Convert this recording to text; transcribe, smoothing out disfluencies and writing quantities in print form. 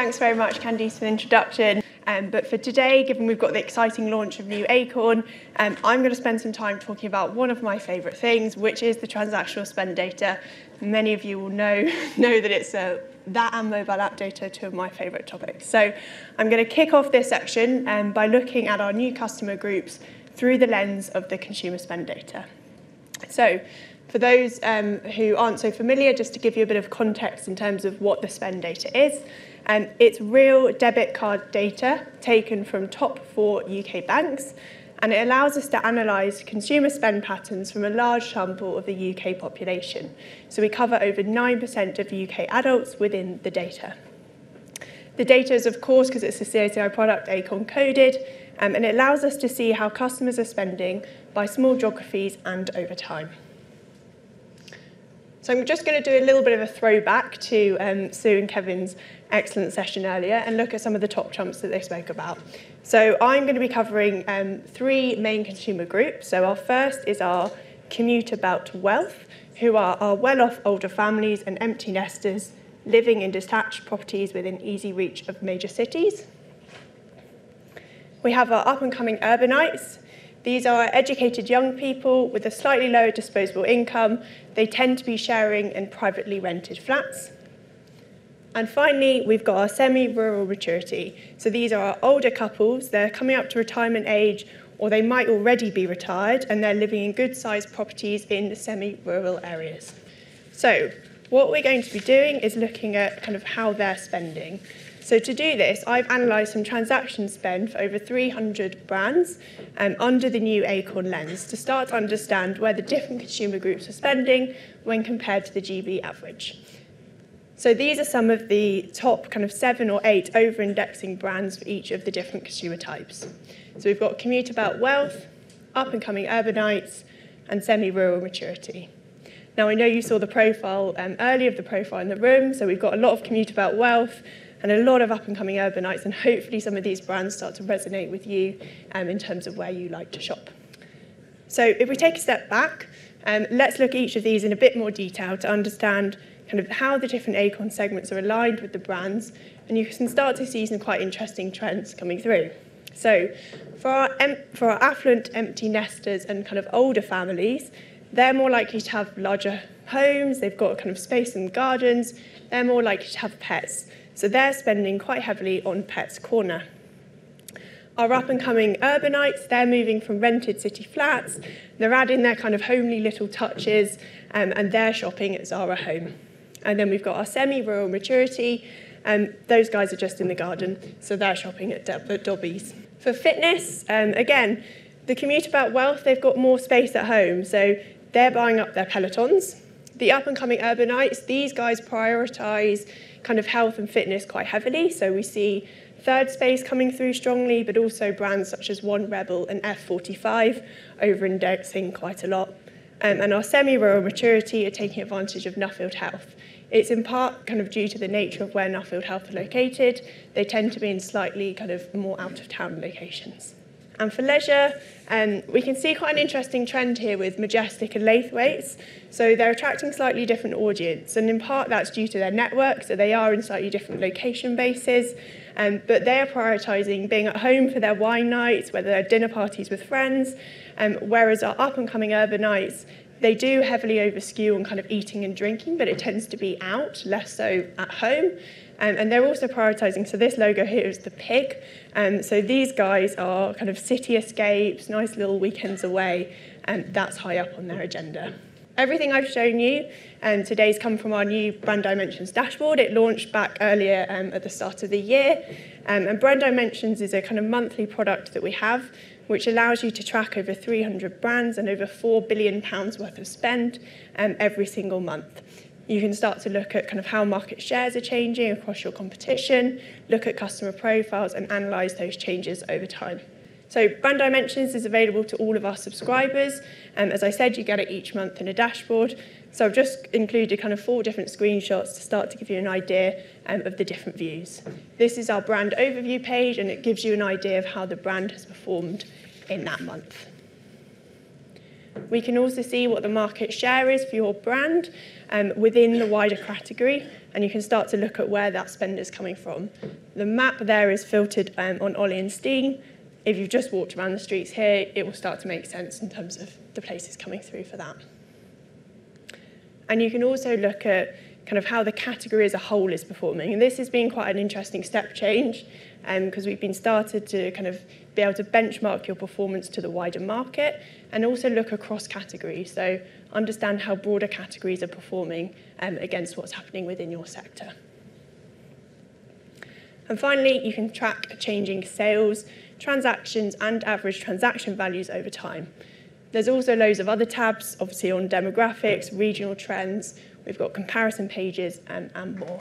Thanks very much, Candice, for the introduction. But for today, given we've got the exciting launch of new Acorn, I'm going to spend some time talking about one of my favourite things, which is the transactional spend data. Many of you will know that it's that and mobile app data, two of my favourite topics. So I'm going to kick off this section by looking at our new customer groups through the lens of the consumer spend data. So for those who aren't so familiar, just to give you a bit of context in terms of what the spend data is, it's real debit card data taken from top 4 UK banks, and it allows us to analyse consumer spend patterns from a large sample of the UK population. So we cover over 9% of UK adults within the data. The data is, of course, because it's a CACI product, Acorn coded, and it allows us to see how customers are spending by small geographies and over time. So I'm just going to do a little bit of a throwback to Sue and Kevin's excellent session earlier and look at some of the top chumps that they spoke about. So I'm going to be covering 3 main consumer groups. So our first is our commuter belt wealth, who are our well-off older families and empty nesters living in detached properties within easy reach of major cities. We have our up-and-coming urbanites. These are educated young people with a slightly lower disposable income. They tend to be sharing in privately rented flats. And finally, we've got our semi-rural maturity. So these are our older couples. They're coming up to retirement age, or they might already be retired, and they're living in good-sized properties in the semi-rural areas. So what we're going to be doing is looking at kind of how they're spending. So to do this, I've analysed some transaction spend for over 300 brands under the new Acorn lens to start to understand where the different consumer groups are spending when compared to the GB average. So these are some of the top kind of 7 or 8 over-indexing brands for each of the different consumer types. So we've got commuter belt wealth, up-and-coming urbanites, and semi-rural maturity. Now, I know you saw the profile earlier of the profile in the room, so we've got a lot of commuter belt wealth, and a lot of up-and-coming urbanites, and hopefully some of these brands start to resonate with you in terms of where you like to shop. So if we take a step back, let's look at each of these in a bit more detail to understand kind of how the different Acorn segments are aligned with the brands, and you can start to see some quite interesting trends coming through. So for our affluent empty nesters and kind of older families, they're more likely to have larger homes, they've got kind of space and gardens, they're more likely to have pets. So they're spending quite heavily on Pets Corner. Our up-and-coming urbanites, they're moving from rented city flats, they're adding their kind of homely little touches, and they're shopping at Zara Home. And then we've got our semi-rural maturity, and those guys are just in the garden, so they're shopping at Dobbies. For fitness, again, the commuter belt wealth, they've got more space at home, so they're buying up their Pelotons. The up-and-coming urbanites, these guys prioritise kind of health and fitness quite heavily. So we see Third Space coming through strongly, but also brands such as One Rebel and F45 over-indexing quite a lot. And our semi-rural maturity are taking advantage of Nuffield Health. It's in part kind of due to the nature of where Nuffield Health are located. They tend to be in slightly kind of more out-of-town locations. And for leisure, we can see quite an interesting trend here with Majestic and Laithwaites. So they're attracting slightly different audience, and in part that's due to their network, so they are in slightly different location bases, but they're prioritising being at home for their wine nights, whether they're dinner parties with friends, whereas our up-and-coming urbanites, they do heavily over-skew on kind of eating and drinking, but it tends to be out, less so at home. And they're also prioritising, so this logo here is the pig. So these guys are kind of city escapes, nice little weekends away, and that's high up on their agenda. Everything I've shown you today's come from our new Brand Dimensions dashboard. It launched back earlier at the start of the year. And Brand Dimensions is a kind of monthly product that we have, which allows you to track over 300 brands and over £4 billion worth of spend every single month. You can start to look at kind of how market shares are changing across your competition, look at customer profiles, and analyse those changes over time. So Brand Dimensions is available to all of our subscribers. As I said, you get it each month in a dashboard. So I've just included kind of 4 different screenshots to start to give you an idea of the different views. This is our brand overview page, and it gives you an idea of how the brand has performed in that month. We can also see what the market share is for your brand within the wider category, and you can start to look at where that spend is coming from. The map there is filtered on Ollie and Steen. If you've just walked around the streets here, it will start to make sense in terms of the places coming through for that. And you can also look at kind of how the category as a whole is performing. And this has been quite an interesting step change because we've been started to kind of be able to benchmark your performance to the wider market and also look across categories. So understand how broader categories are performing against what's happening within your sector. And finally, you can track changing sales, transactions, and average transaction values over time. There's also loads of other tabs, obviously on demographics, regional trends. We've got comparison pages and more.